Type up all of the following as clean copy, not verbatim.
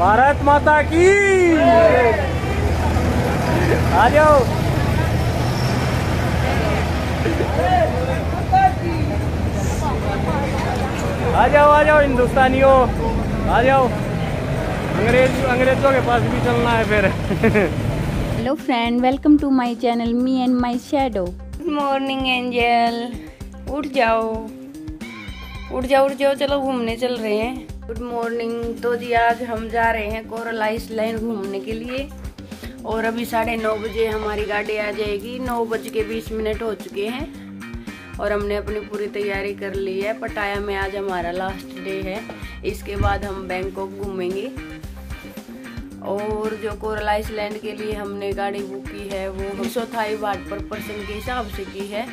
भारत माता की। आ जाओ आ जाओ हिंदुस्तानियों, आ जाओ। अंग्रेजों के पास भी चलना है फिर। Hello friend, welcome to my channel me and my shadow. Good morning angel, उठ जाओ उठ जाओ उठ जाओ, चलो घूमने चल रहे हैं। Good morning. तो जी आज हम जा रहे हैं कोरल आइसलैंड घूमने के लिए और अभी 9:30 बजे हमारी गाड़ी आ जाएगी। 9:20 हो चुके हैं और हमने अपनी पूरी तैयारी कर ली है। पटाया में आज हमारा लास्ट डे है, इसके बाद हम बैंकॉक घूमेंगे। और जो कोरल आइसलैंड के लिए हमने गाड़ी बुक की है वो 200 थाई बाट पर पर्सन के हिसाब से की है,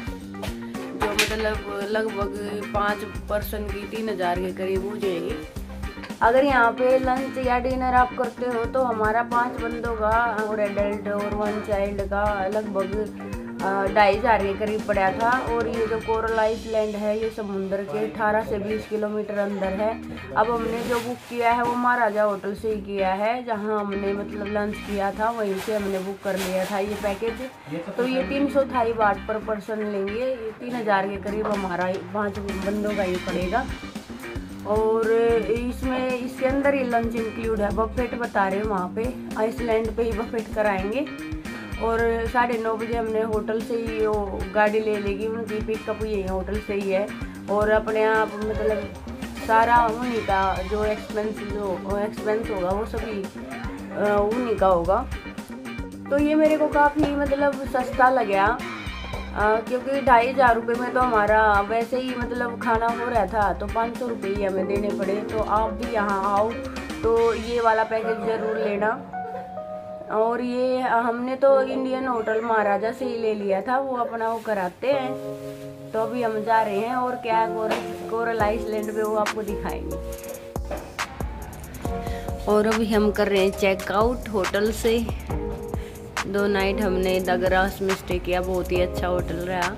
जो मतलब लगभग 5 पर्सन की 3000 के करीब हो जाएगी। अगर यहाँ पे लंच या डिनर आप करते हो तो हमारा 5 बंदों का और एडल्ट और 1 चाइल्ड का लगभग 2500 के करीब पड़ा था। और ये जो कोरल आइसलैंड है ये समुद्र के 18 से 20 किलोमीटर अंदर है। अब हमने जो बुक किया है वो महाराजा होटल से ही किया है, जहाँ हमने मतलब लंच किया था वहीं से हमने बुक कर लिया था ये पैकेज। तो ये 300 थाई बाट पर पर्सन लेंगे, ये 3000 के करीब हमारा 5 बंदों का ही पड़ेगा। और इसमें इसके अंदर ही लंच इंक्लूड है। बफेट बता रहे हैं वहाँ पे, आइसलैंड पे ही बफेट कराएंगे। और 9:30 बजे हमने होटल से ही वो गाड़ी ले लेगी, उनकी पिकअप यही होटल से ही है। और अपने आप मतलब सारा उन्हीं का जो एक्सपेंस होगा वो सभी उन्हीं का होगा। तो ये मेरे को काफ़ी मतलब सस्ता लगा, क्योंकि 2500 रुपये में तो हमारा वैसे ही मतलब खाना हो रहा था, तो 500 रुपये ही हमें देने पड़े। तो आप भी यहाँ आओ तो ये वाला पैकेज ज़रूर लेना। और ये हमने तो इंडियन होटल महाराजा से ही ले लिया था, वो अपना वो कराते हैं। तो अभी हम जा रहे हैं और क्या कोरल आइसलैंड पे वो आपको दिखाएंगे। और अभी हम कर रहे हैं चेकआउट होटल से। 2 नाइट हमने द ग्रास में स्टे किया, बहुत ही अच्छा होटल रहा।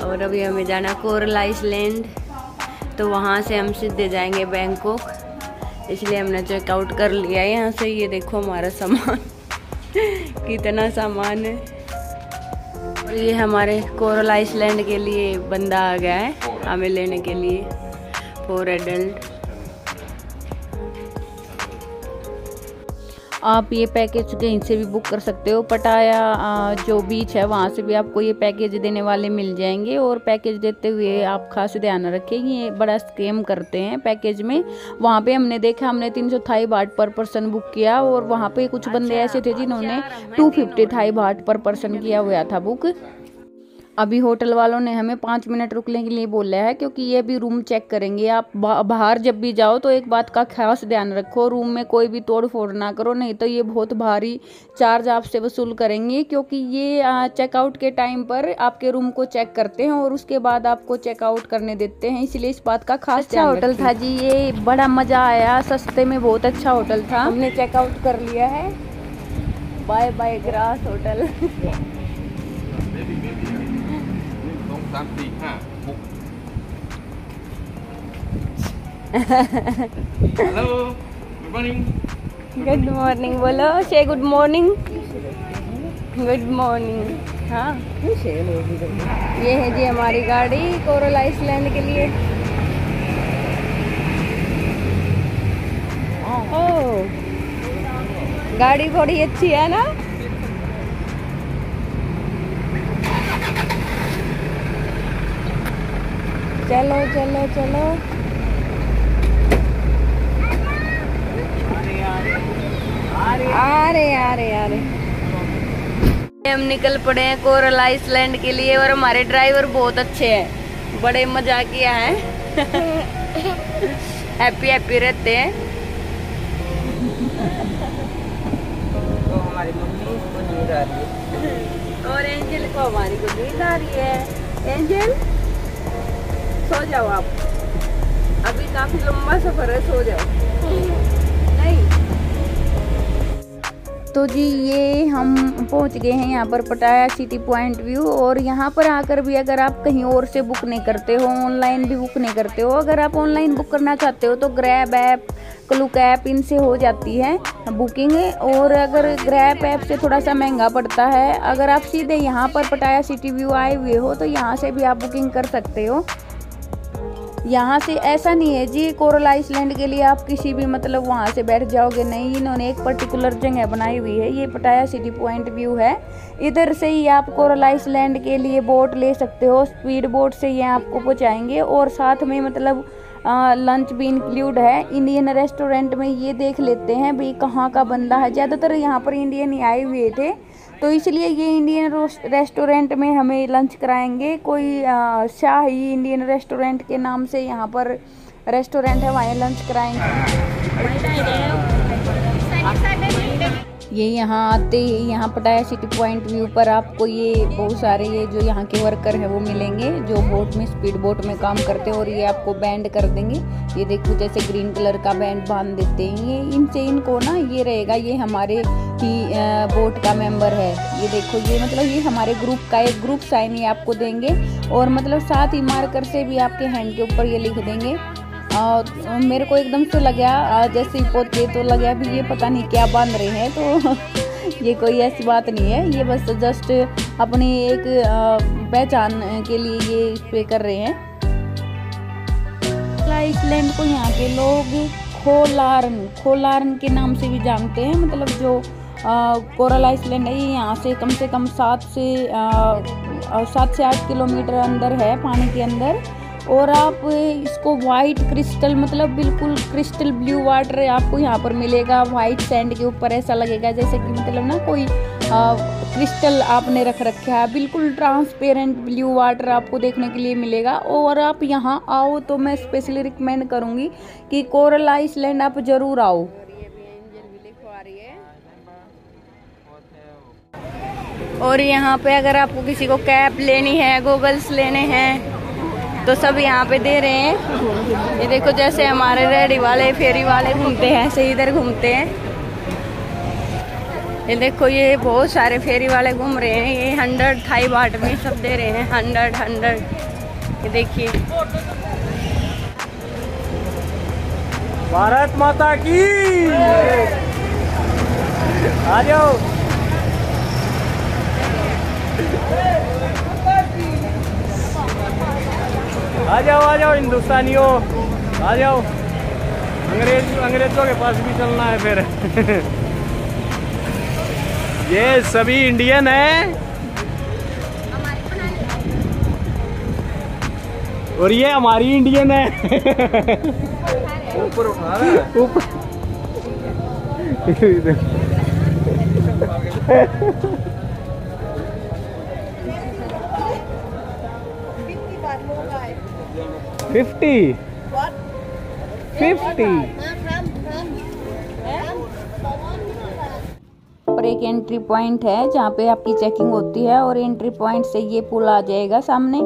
और अभी हमें जाना कोरल आइसलैंड, तो वहाँ से हम सीधे जाएंगे बैंकॉक, इसलिए हमने चेकआउट कर लिया है यहाँ से। ये देखो हमारा सामान कितना सामान है। और ये हमारे कोरल आइसलैंड के लिए बंदा आ गया है हमें लेने के लिए, 4 एडल्ट। आप ये पैकेज कहीं से भी बुक कर सकते हो। पटाया जो बीच है वहाँ से भी आपको ये पैकेज देने वाले मिल जाएंगे। और पैकेज देते हुए आप खास ध्यान रखें कि ये बड़ा स्कैम करते हैं पैकेज में। वहाँ पे हमने देखा, हमने 300 थाई बाट पर पर्सन बुक किया और वहाँ पे कुछ बंदे ऐसे थे जिन्होंने 250 थाई बाट पर पर्सन किया हुआ था बुक। अभी होटल वालों ने हमें 5 मिनट रुकने के लिए बोला है, क्योंकि ये भी रूम चेक करेंगे। आप बाहर जब भी जाओ तो एक बात का खास ध्यान रखो, रूम में कोई भी तोड़ फोड़ ना करो, नहीं तो ये बहुत भारी चार्ज आपसे वसूल करेंगे। क्योंकि ये चेकआउट के टाइम पर आपके रूम को चेक करते हैं और उसके बाद आपको चेकआउट करने देते हैं, इसलिए इस बात का खास ध्यान रखें। होटल था जी ये, बड़ा मजा आया, सस्ते में बहुत अच्छा होटल था। हमने चेकआउट कर लिया है। Bye bye grass hotel. Hello, good morning. Good morning बोलो, say good morning. Good morning. हाँ, ये है जी हमारी गाड़ी कोरल आइसलैंड के लिए। ओह, गाड़ी बड़ी अच्छी है ना। चलो चलो चलो। आ रहे हम निकल पड़े हैं कोरल आइसलैंड के लिए। और हमारे ड्राइवर बहुत अच्छे हैं, बड़े मजा किया है। हैप्पी रहते हैं। तो हमारी मम्मी को नींद आ रही है और एंजल को हमारी को नींद आ रही है। एंजल सो जाओ आप, अभी काफी लंबा सफर है, सो जाओ। नहीं तो जी ये हम पहुंच गए हैं यहाँ पर पटाया सिटी पॉइंट व्यू। और यहाँ पर आकर भी अगर आप कहीं और से बुक नहीं करते हो, ऑनलाइन भी बुक नहीं करते हो, अगर आप ऑनलाइन बुक करना चाहते हो तो ग्रैब ऐप, क्लूक ऐप, इनसे हो जाती है बुकिंग। और अगर ग्रैब ऐप से थोड़ा सा महंगा पड़ता है। अगर आप सीधे यहाँ पर पटाया सिटी व्यू आए हुए हो तो यहाँ से भी आप बुकिंग कर सकते हो। यहाँ से ऐसा नहीं है जी कोरल आइसलैंड के लिए आप किसी भी मतलब वहाँ से बैठ जाओगे, नहीं, इन्होंने एक पर्टिकुलर जगह बनाई हुई है। ये पटाया सिटी पॉइंट व्यू है, इधर से ही आप कोरल आइसलैंड के लिए बोट ले सकते हो। स्पीड बोट से ये आपको पहुँचाएंगे और साथ में मतलब लंच भी इंक्लूड है। इंडियन रेस्टोरेंट में ये देख लेते हैं भाई कहाँ का बंदा है। ज़्यादातर यहाँ पर इंडियन ही आए हुए थे तो इसलिए ये इंडियन रेस्टोरेंट में हमें लंच कराएंगे। कोई शाही इंडियन रेस्टोरेंट के नाम से यहाँ पर रेस्टोरेंट है, वहाँ लंच कराएंगे। ये यहाँ आते ही यहाँ पटाया सिटी पॉइंट व्यू पर आपको ये बहुत सारे ये जो यहाँ के वर्कर हैं वो मिलेंगे जो बोट में स्पीड बोट में काम करते हैं और ये आपको बैंड कर देंगे। ये देखो जैसे ग्रीन कलर का बैंड बांध देते हैं ये इनसे, इनको ना ये रहेगा ये हमारे ही बोट का मेंबर है। ये देखो ये मतलब ये हमारे ग्रुप का एक ग्रुप साइन ये आपको देंगे और मतलब साथ ही मार्कर से भी आपके हैंड के ऊपर ये लिख देंगे। मेरे को एकदम से लगा जैसे पोते तो लगा भी ये पता नहीं क्या बांध रहे हैं, तो ये कोई ऐसी बात नहीं है, ये बस जस्ट अपनी एक पहचान के लिए ये पे कर रहे हैं। आइसलैंड को यहाँ के लोग खोलार्न के नाम से भी जानते हैं। मतलब जो कोरल आइसलैंड है ये यहाँ से कम 7 से 8 किलोमीटर अंदर है पानी के अंदर। और आप इसको वाइट क्रिस्टल मतलब बिल्कुल क्रिस्टल ब्लू वाटर आपको यहाँ पर मिलेगा। वाइट सैंड के ऊपर ऐसा लगेगा जैसे कि मतलब ना कोई क्रिस्टल आपने रख रखा है। बिल्कुल ट्रांसपेरेंट ब्लू वाटर आपको देखने के लिए मिलेगा। और आप यहाँ आओ तो मैं स्पेशली रिकमेंड करूँगी कि कोरल आइसलैंड आप ज़रूर आओ। और यहाँ पे अगर आपको किसी को कैप लेनी है, गोगल्स लेने हैं तो सब यहाँ पे दे रहे हैं। ये देखो जैसे हमारे रेडी वाले फेरी वाले घूमते हैं ऐसे इधर घूमते हैं। ये देखो ये बहुत सारे फेरी वाले घूम रहे हैं। ये 100 थाई बाट में सब दे रहे हैं, 100। ये देखिए भारत माता की। आ जाओ आ जाओ हिंदुस्तानियों, आ जाओ। अंग्रेजों के पास भी चलना है फिर। ये सभी इंडियन है और ये हमारी इंडियन है। ऊपर उठा रहा है ऊपर। 50 पर एक एंट्री पॉइंट है जहाँ पे आपकी चेकिंग होती है और एंट्री पॉइंट से ये पुल आ जाएगा सामने।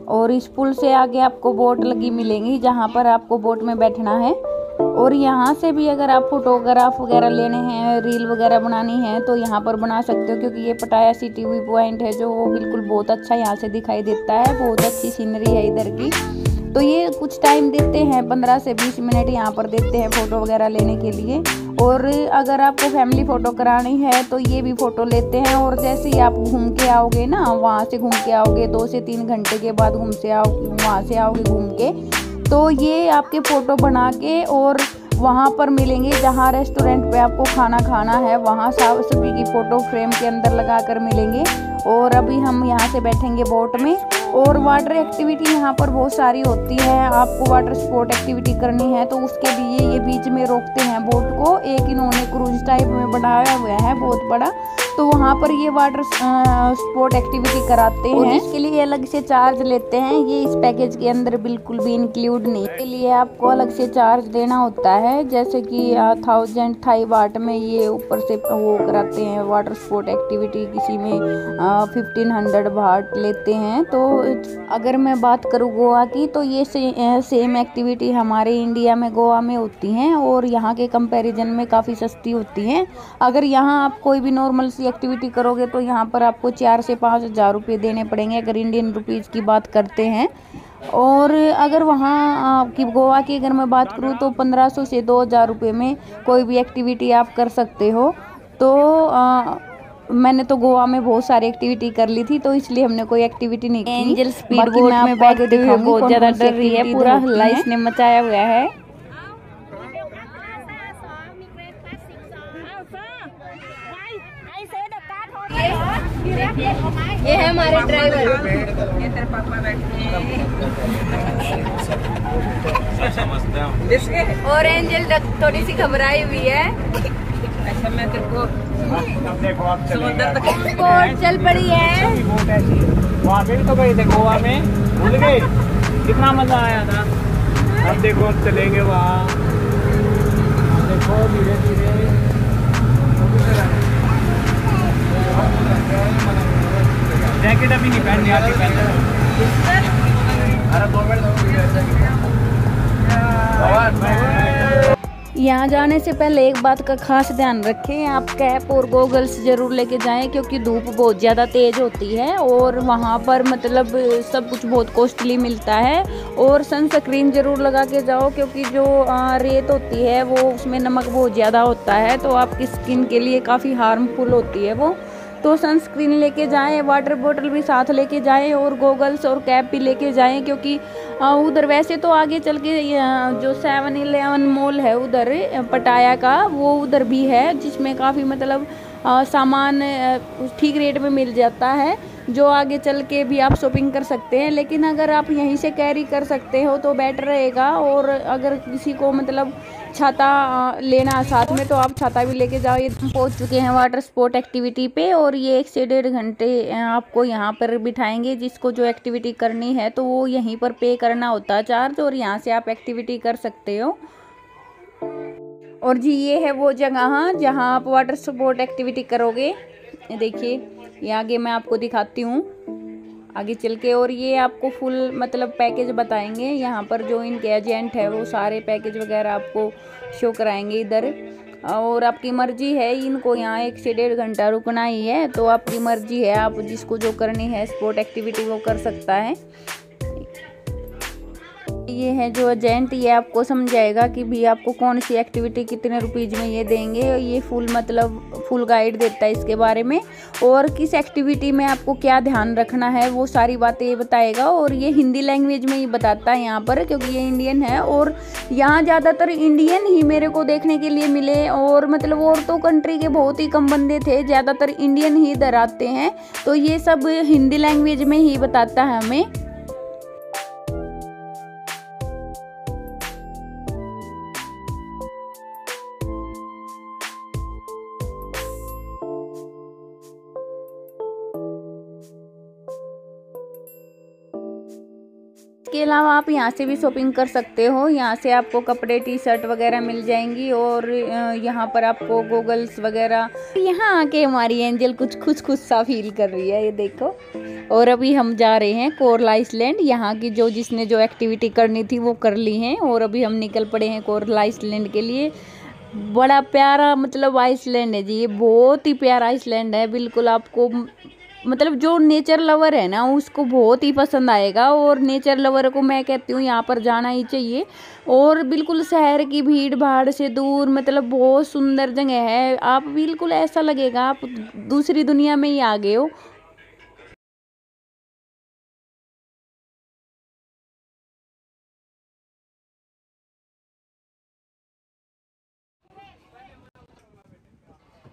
और इस पुल से आगे आपको बोट लगी मिलेंगी जहाँ पर आपको बोट में बैठना है। और यहाँ से भी अगर आप फोटोग्राफ वगैरह लेने हैं, रील वगैरह बनानी है तो यहाँ पर बना सकते हो, क्योंकि ये पटाया सिटी व्यू पॉइंट है जो वो बिल्कुल बहुत अच्छा यहाँ से दिखाई देता है। बहुत अच्छी सीनरी है इधर की। तो ये कुछ टाइम देते हैं, 15 से 20 मिनट यहाँ पर देते हैं फ़ोटो वगैरह लेने के लिए। और अगर आपको फैमिली फ़ोटो करानी है तो ये भी फ़ोटो लेते हैं। और जैसे ही आप घूम के आओगे ना, वहाँ से घूम के आओगे 2 से 3 घंटे के बाद वहाँ से आओगे घूम के, तो ये आपके फ़ोटो बना के और वहाँ पर मिलेंगे जहाँ रेस्टोरेंट पे आपको खाना खाना है, वहाँ सभी की फ़ोटो फ्रेम के अंदर लगा कर मिलेंगे। और अभी हम यहाँ से बैठेंगे बोट में। और वाटर एक्टिविटी यहाँ पर बहुत सारी होती है। आपको वाटर स्पोर्ट एक्टिविटी करनी है तो उसके लिए ये बीच में रोकते हैं बोट को। एक इन्होंने क्रूज टाइप में बनाया हुआ है बहुत बड़ा, तो वहाँ पर ये वाटर स्पोर्ट एक्टिविटी कराते हैं। इसके लिए अलग से चार्ज लेते हैं। ये इस पैकेज के अंदर बिल्कुल भी इंक्लूड नहीं। इसके लिए आपको अलग से चार्ज देना होता है, जैसे कि 1000 थाई बाट में ये ऊपर से वो कराते हैं वाटर स्पोर्ट एक्टिविटी। किसी में 1500 बाट लेते हैं। तो अगर मैं बात करूँ गोवा की तो ये सेम एक्टिविटी हमारे इंडिया में गोवा में होती हैं और यहाँ के कंपैरिजन में काफ़ी सस्ती होती हैं। अगर यहाँ आप कोई भी नॉर्मल सी एक्टिविटी करोगे तो यहाँ पर आपको 4 से 5 हज़ार रुपये देने पड़ेंगे अगर इंडियन रुपीज़ की बात करते हैं। और अगर वहाँ की गोवा की अगर मैं बात करूँ तो 1500 से 2000 रुपये में कोई भी एक्टिविटी आप कर सकते हो। तो मैंने तो गोवा में बहुत सारी एक्टिविटी कर ली थी, तो इसलिए हमने कोई एक्टिविटी नहीं की। एंजल स्पीड बोट में बैठते हुए बहुत ज़्यादा डर रही है, पूरा हल्ला इसने मचाया हुआ है। ये है हमारे ड्राइवर। ये तेरे पापा बैठे हैं और एंजल थोड़ी सी घबराई हुई है। अच्छा मैं तेरे को बोट चल पड़ी है। वहाँ पे भी तो गए थे गोवा में, भूल गए कितना मजा आया था। अब देखो अब चलेंगे वहाँ, देखो धीरे धीरे जैकेट अभी नहीं पहन रही, यहाँ जाने से पहले एक बात का खास ध्यान रखें, आप कैप और गोगल्स ज़रूर लेके जाएं क्योंकि धूप बहुत ज़्यादा तेज़ होती है और वहाँ पर मतलब सब कुछ बहुत कॉस्टली मिलता है। और सनस्क्रीन ज़रूर लगा के जाओ क्योंकि जो रेत होती है वो उसमें नमक बहुत ज़्यादा होता है, तो आपकी स्किन के लिए काफ़ी हार्मफुल होती है वो। तो सनस्क्रीन लेके जाएं, वाटर बोतल भी साथ लेके जाएं और गोगल्स और कैप भी लेके जाएं क्योंकि उधर वैसे तो आगे चल के जो 7-Eleven मॉल है उधर पटाया का, वो उधर भी है जिसमें काफ़ी मतलब सामान ठीक रेट में मिल जाता है, जो आगे चल के भी आप शॉपिंग कर सकते हैं। लेकिन अगर आप यहीं से कैरी कर सकते हो तो बेटर रहेगा। और अगर किसी को मतलब छाता लेना साथ में तो आप छाता भी लेके जाओ। ये पहुंच चुके हैं वाटर स्पोर्ट एक्टिविटी पे और ये 1 से 1.5 घंटे आपको यहाँ पर बिठाएंगे। जिसको जो एक्टिविटी करनी है तो वो यहीं पर पे करना होता है चार्ज, और यहाँ से आप एक्टिविटी कर सकते हो। और जी ये है वो जगह जहाँ आप वाटर स्पोर्ट एक्टिविटी करोगे। देखिए ये आगे मैं आपको दिखाती हूँ आगे चल के, और ये आपको फुल मतलब पैकेज बताएंगे। यहाँ पर जो इनके एजेंट है वो सारे पैकेज वगैरह आपको शो कराएंगे इधर। और आपकी मर्जी है, इनको यहाँ 1 से 1.5 घंटा रुकना ही है, तो आपकी मर्जी है, आप जिसको जो करनी है स्पोर्ट एक्टिविटी वो कर सकता है। ये है जो एजेंट, ये आपको समझाएगा कि भी आपको कौन सी एक्टिविटी कितने रुपीज़ में ये देंगे। ये फुल गाइड देता है इसके बारे में, और किस एक्टिविटी में आपको क्या ध्यान रखना है वो सारी बातें ये बताएगा। और ये हिंदी लैंग्वेज में ही बताता है यहाँ पर, क्योंकि ये इंडियन है और यहाँ ज़्यादातर इंडियन ही मेरे को देखने के लिए मिले। और मतलब और तो कंट्री के बहुत ही कम बंदे थे, ज़्यादातर इंडियन ही इधर आते हैं, तो ये सब हिंदी लैंग्वेज में ही बताता है हमें। इसके अलावा आप यहाँ से भी शॉपिंग कर सकते हो। यहाँ से आपको कपड़े टी शर्ट वगैरह मिल जाएंगी, और यहाँ पर आपको गोगल्स वगैरह। यहाँ आके हमारी एंजल कुछ खुश सा फील कर रही है, ये देखो। और अभी हम जा रहे हैं कोरल आइसलैंड। यहाँ की जिसने जो एक्टिविटी करनी थी वो कर ली है, और अभी हम निकल पड़े हैं कोरल आइसलैंड के लिए। बड़ा प्यारा मतलब आइसलैंड है जी, ये बहुत ही प्यारा आइसलैंड है। बिल्कुल आपको मतलब जो नेचर लवर है ना उसको बहुत ही पसंद आएगा, और नेचर लवर को मैं कहती हूँ यहाँ पर जाना ही चाहिए। और बिल्कुल शहर की भीड़ भाड़ से दूर, मतलब बहुत सुंदर जगह है। आप बिल्कुल ऐसा लगेगा आप दूसरी दुनिया में ही आ गए हो।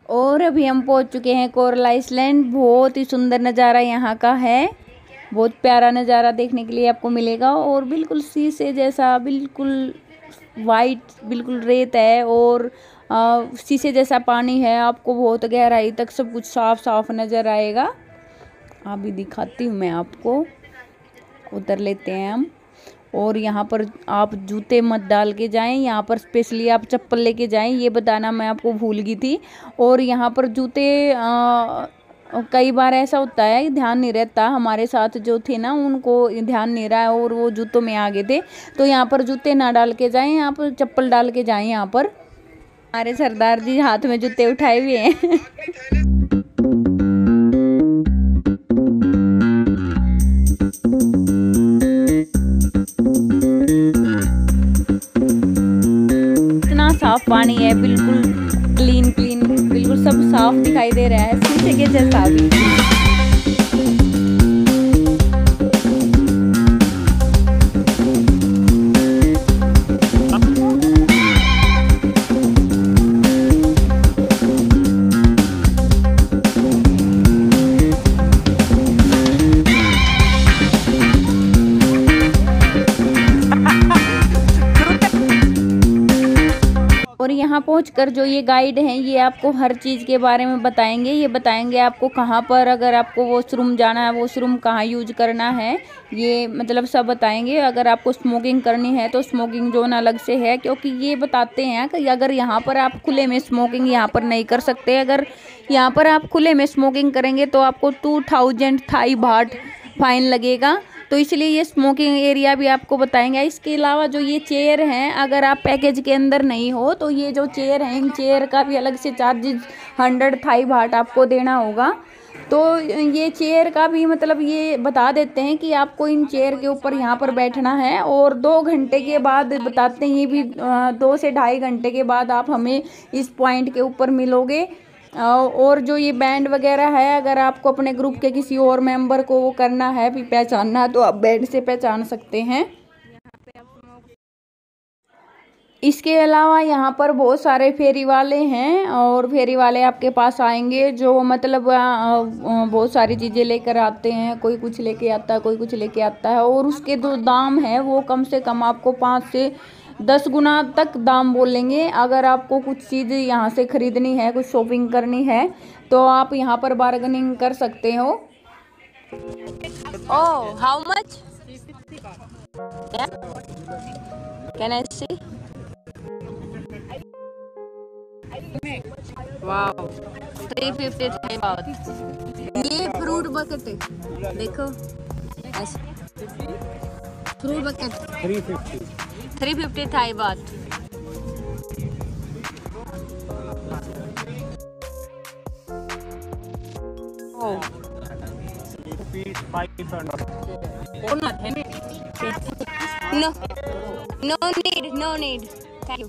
और अभी हम पहुंच चुके हैं कोरल आइसलैंड। बहुत ही सुंदर नज़ारा यहाँ का है, बहुत प्यारा नज़ारा देखने के लिए आपको मिलेगा। और बिल्कुल शीशे जैसा, बिल्कुल वाइट बिल्कुल रेत है, और शीशे जैसा पानी है। आपको बहुत गहराई तक सब कुछ साफ साफ नज़र आएगा। अभी दिखाती हूँ मैं आपको, उतर लेते हैं हम। और यहाँ पर आप जूते मत डाल के जाएं, यहाँ पर स्पेशली आप चप्पल लेके जाएं, ये बताना मैं आपको भूल गई थी। और यहाँ पर जूते कई बार ऐसा होता है ध्यान नहीं रहता, हमारे साथ जो थे ना उनको ध्यान नहीं रहा है और वो जूतों में आ गए थे। तो यहाँ पर जूते ना डाल के जाएं, यहाँ पर चप्पल डाल के जाएं। यहाँ पर हमारे सरदार जी हाथ में जूते उठाए हुए हैं। साफ पानी है, बिल्कुल क्लीन बिल्कुल सब साफ दिखाई दे रहा है, शीशे के जैसा भी। और यहाँ पहुँचकर जो ये गाइड हैं ये आपको हर चीज़ के बारे में बताएंगे। ये बताएंगे आपको कहाँ पर अगर आपको वॉशरूम जाना है, वॉशरूम कहाँ यूज करना है, ये मतलब सब बताएंगे। अगर आपको स्मोकिंग करनी है तो स्मोकिंग जोन अलग से है, क्योंकि ये बताते हैं कि अगर यहाँ पर आप खुले में स्मोकिंग यहाँ पर नहीं कर सकते। अगर यहाँ पर आप खुले में स्मोकिंग करेंगे तो आपको 2000 थाई बाट फाइन लगेगा। तो इसलिए ये स्मोकिंग एरिया भी आपको बताएंगे। इसके अलावा जो ये चेयर हैं, अगर आप पैकेज के अंदर नहीं हो तो ये जो चेयर हैं, इन चेयर का भी अलग से चार्जेस 100 थाई बाट आपको देना होगा। तो ये चेयर का भी मतलब ये बता देते हैं कि आपको इन चेयर के ऊपर यहाँ पर बैठना है, और 2 घंटे के बाद बताते हैं ये भी 2 से 2.5 घंटे के बाद आप हमें इस पॉइंट के ऊपर मिलोगे। और जो ये बैंड वगैरह है, अगर आपको अपने ग्रुप के किसी और मेंबर को वो करना है भी पहचानना, तो आप बैंड से पहचान सकते हैं। इसके अलावा यहाँ पर बहुत सारे फेरी वाले हैं, और फेरी वाले आपके पास आएंगे जो मतलब बहुत सारी चीज़ें लेकर आते हैं। कोई कुछ लेके आता है, कोई कुछ लेके आता है, और उसके जो दाम है वो कम से कम आपको 5 से 10 गुना तक दाम बोलेंगे। अगर आपको कुछ चीज़ यहाँ से ख़रीदनी है, कुछ शॉपिंग करनी है, तो आप यहाँ पर बार्गेनिंग कर सकते हो। Oh, how much? Can I see? Wow, 350 Thai baht. ये फ्रूट बकेट देखो, fruit bucket 350 Thai baht. No need, thank you।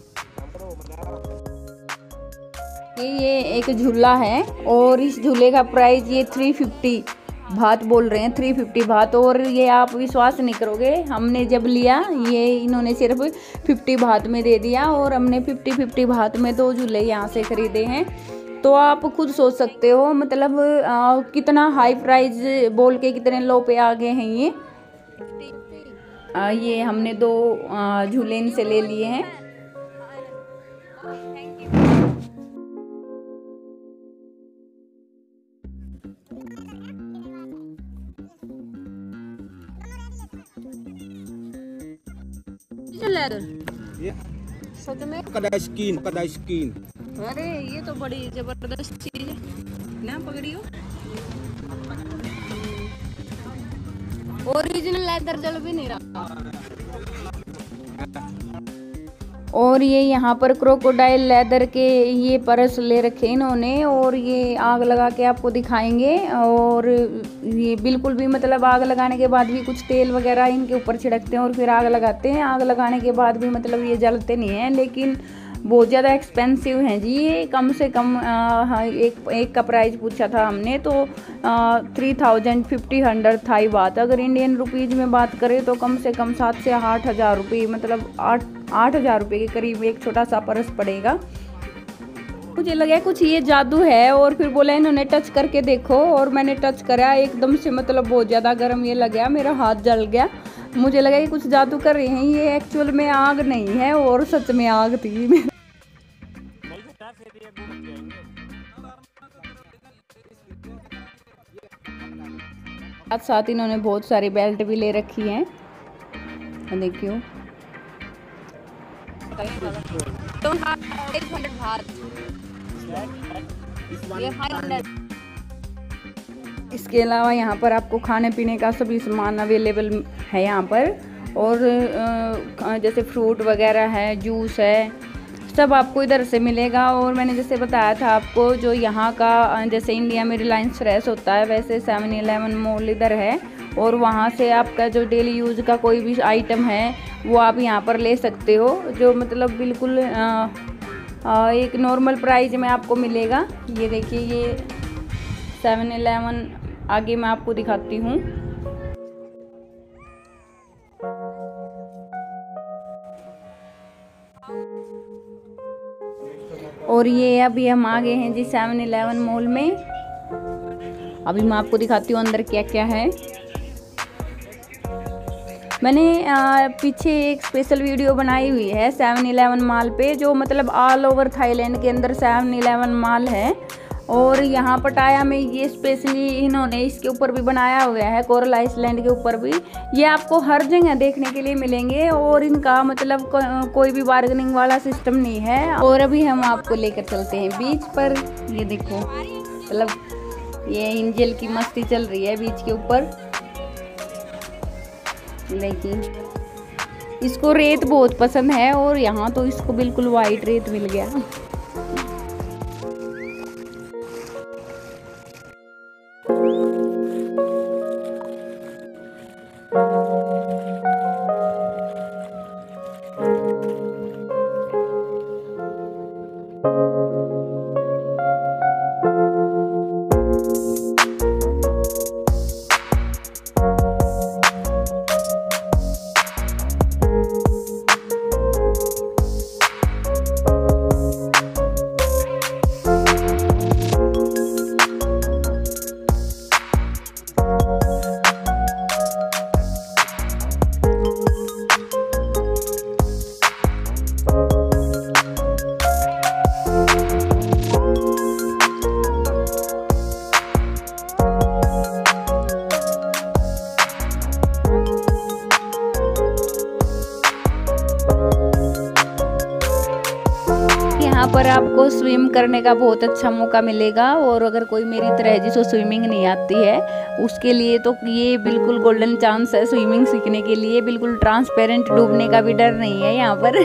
ये एक झूला है, और इस झूले का प्राइस ये 350 भात बोल रहे हैं, 350 भात। और ये आप विश्वास नहीं करोगे, हमने जब लिया ये इन्होंने सिर्फ 50 भात में दे दिया, और हमने 50 भात में 2 झूले यहाँ से खरीदे हैं। तो आप खुद सोच सकते हो मतलब कितना हाई प्राइस बोल के कितने लो पे आ गए हैं ये। ये हमने 2 झूले इनसे ले लिए हैं। कदा स्किन। अरे ये तो बड़ी जबरदस्त चीज है ना, पकड़ियो। ओरिजिनल लेदर जल भी नहीं रहा। और ये यहाँ पर क्रोकोडाइल लेदर के ये पर्स ले रखे इन्होंने, और ये आग लगा के आपको दिखाएंगे। और ये बिल्कुल भी मतलब आग लगाने के बाद भी कुछ तेल वगैरह इनके ऊपर छिड़कते हैं और फिर आग लगाते हैं। आग लगाने के बाद भी मतलब ये जलते नहीं हैं, लेकिन बहुत ज़्यादा एक्सपेंसिव हैं जी ये। कम से कम एक का प्राइस पूछा था हमने तो 3050 थाई बात। अगर इंडियन रुपीज़ में बात करें तो कम से कम 7 से 8 हज़ार रुपये, मतलब 8 हज़ार रुपये के करीब एक छोटा सा पर्स पड़ेगा। मुझे लगा कुछ ये जादू है, और फिर बोला इन्होंने टच करके देखो, और मैंने टच करा, एकदम से मतलब बहुत ज़्यादा गर्म ये लग गया, मेरा हाथ जल गया। मुझे लगा कि कुछ जादू कर रहे हैं, ये एक्चुअल में आग नहीं है और सच में आग थी। साथ साथ इन्होंने बहुत सारी बेल्ट भी ले रखी हैं, देखियो। इसके अलावा यहाँ पर आपको खाने पीने का सभी सामान अवेलेबल है यहाँ पर, और जैसे फ्रूट वगैरह है, जूस है, सब आपको इधर से मिलेगा। और मैंने जैसे बताया था आपको, जो यहाँ का जैसे इंडिया में रिलायंस फ्रेश होता है, वैसे 7-Eleven मॉल इधर है, और वहाँ से आपका जो डेली यूज़ का कोई भी आइटम है वो आप यहाँ पर ले सकते हो, जो मतलब बिल्कुल एक नॉर्मल प्राइस में आपको मिलेगा। ये देखिए, ये 7-Eleven आगे मैं आपको दिखाती हूँ। और ये अभी हम आ गए हैं जी 7-Eleven मॉल में। अभी मैं आपको दिखाती हूँ अंदर क्या क्या है। मैंने पीछे एक स्पेशल वीडियो बनाई हुई है 7-Eleven मॉल पे, जो मतलब ऑल ओवर थाईलैंड के अंदर 7-Eleven मॉल है। और यहाँ पटाया में ये स्पेशली इन्होंने इसके ऊपर भी बनाया हुआ है, कोरल आइसलैंड के ऊपर भी। ये आपको हर जगह देखने के लिए मिलेंगे और इनका मतलब कोई भी बार्गेनिंग वाला सिस्टम नहीं है। और अभी हम आपको लेकर चलते हैं बीच पर। ये देखो, मतलब ये एंजल की मस्ती चल रही है बीच के ऊपर। लेकिन इसको रेत बहुत पसंद है और यहाँ तो इसको बिल्कुल वाइट रेत मिल गया। यहाँ पर आपको स्विम करने का बहुत अच्छा मौका मिलेगा। और अगर कोई मेरी तरह जिसको स्विमिंग नहीं आती है उसके लिए तो ये बिल्कुल गोल्डन चांस है स्विमिंग सीखने के लिए। बिल्कुल ट्रांसपेरेंट, डूबने का भी डर नहीं है यहाँ पर।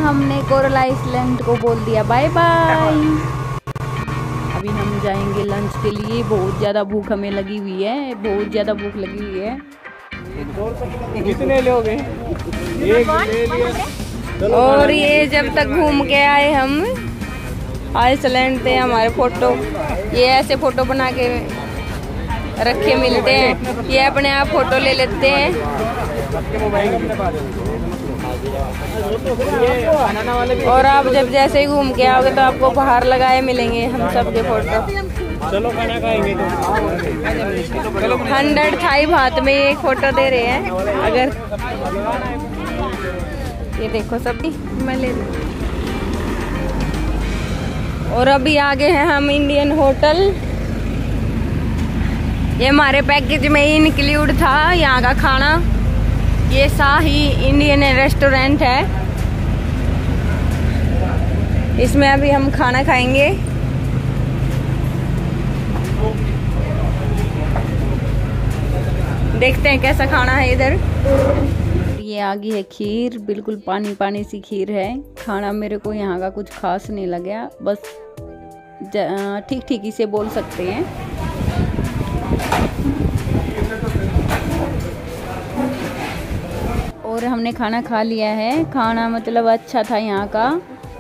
हमने कोरल आइसलैंड को बोल दिया बाय बाय। अभी हम जाएंगे लंच के लिए। बहुत ज़्यादा भूख हमें लगी हुई है, बहुत ज़्यादा भूख लगी हुई है। कितने लोग हैं? एक ले लिया। और ये जब तक घूम के आए हम आइसलैंड थे, हमारे फोटो ये ऐसे फोटो बना के रखे मिलते हैं। ये अपने आप फोटो ले लेते हैं। और आप जब जैसे ही घूम के आओगे तो आपको बाहर लगाए मिलेंगे हम सब के फोटो। चलो खाना खाएंगे तो 100 थाई बात में एक फोटो दे रहे हैं। अगर ये देखो सब मैं ले। और अभी आगे हैं हम इंडियन होटल। ये हमारे पैकेज में ही इंक्लूड था यहाँ का खाना। ये शाही इंडियन रेस्टोरेंट है, इसमें अभी हम खाना खाएंगे। देखते हैं कैसा खाना है इधर। ये आगे है खीर, बिल्कुल पानी पानी सी खीर है। खाना मेरे को यहाँ का कुछ खास नहीं लगा, बस ठीक ठीक इसे बोल सकते हैं। और हमने खाना खा लिया है। खाना मतलब अच्छा था यहाँ का,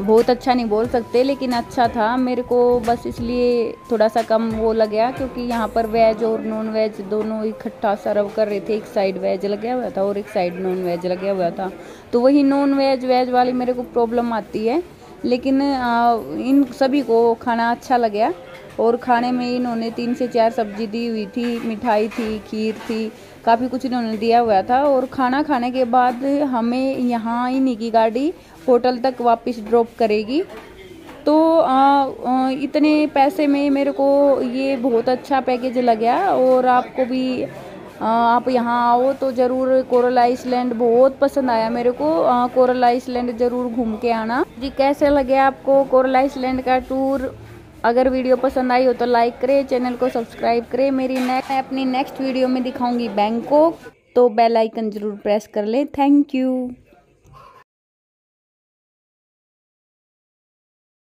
बहुत अच्छा नहीं बोल सकते, लेकिन अच्छा था मेरे को। बस इसलिए थोड़ा सा कम वो लग गया, क्योंकि यहाँ पर वेज और नॉन वेज दोनों इकट्ठा सर्व कर रहे थे। एक साइड वेज लगा हुआ था और एक साइड नॉन वेज लगा हुआ था, तो वही नॉन वेज वेज वाली मेरे को प्रॉब्लम आती है। लेकिन इन सभी को खाना अच्छा लगा, और खाने में इन्होंने 3 से 4 सब्जी दी हुई थी, मिठाई थी, खीर थी, काफ़ी कुछ इन्होंने दिया हुआ था। और खाना खाने के बाद हमें यहाँ इन्हीं की गाड़ी होटल तक वापस ड्रॉप करेगी। तो इतने पैसे में मेरे को ये बहुत अच्छा पैकेज लगा। और आपको भी आप यहाँ आओ तो ज़रूर कोरल आइसलैंड बहुत पसंद आया मेरे को। कोरल आइसलैंड ज़रूर घूम के आना जी। कैसे लगे आपको कोरल आइसलैंड का टूर? अगर वीडियो पसंद आई हो तो लाइक करें, चैनल को सब्सक्राइब करें। मैं अपनी नेक्स्ट वीडियो में दिखाऊंगी बैंकॉक, तो बेल आइकन ज़रूर प्रेस कर ले। Thank you.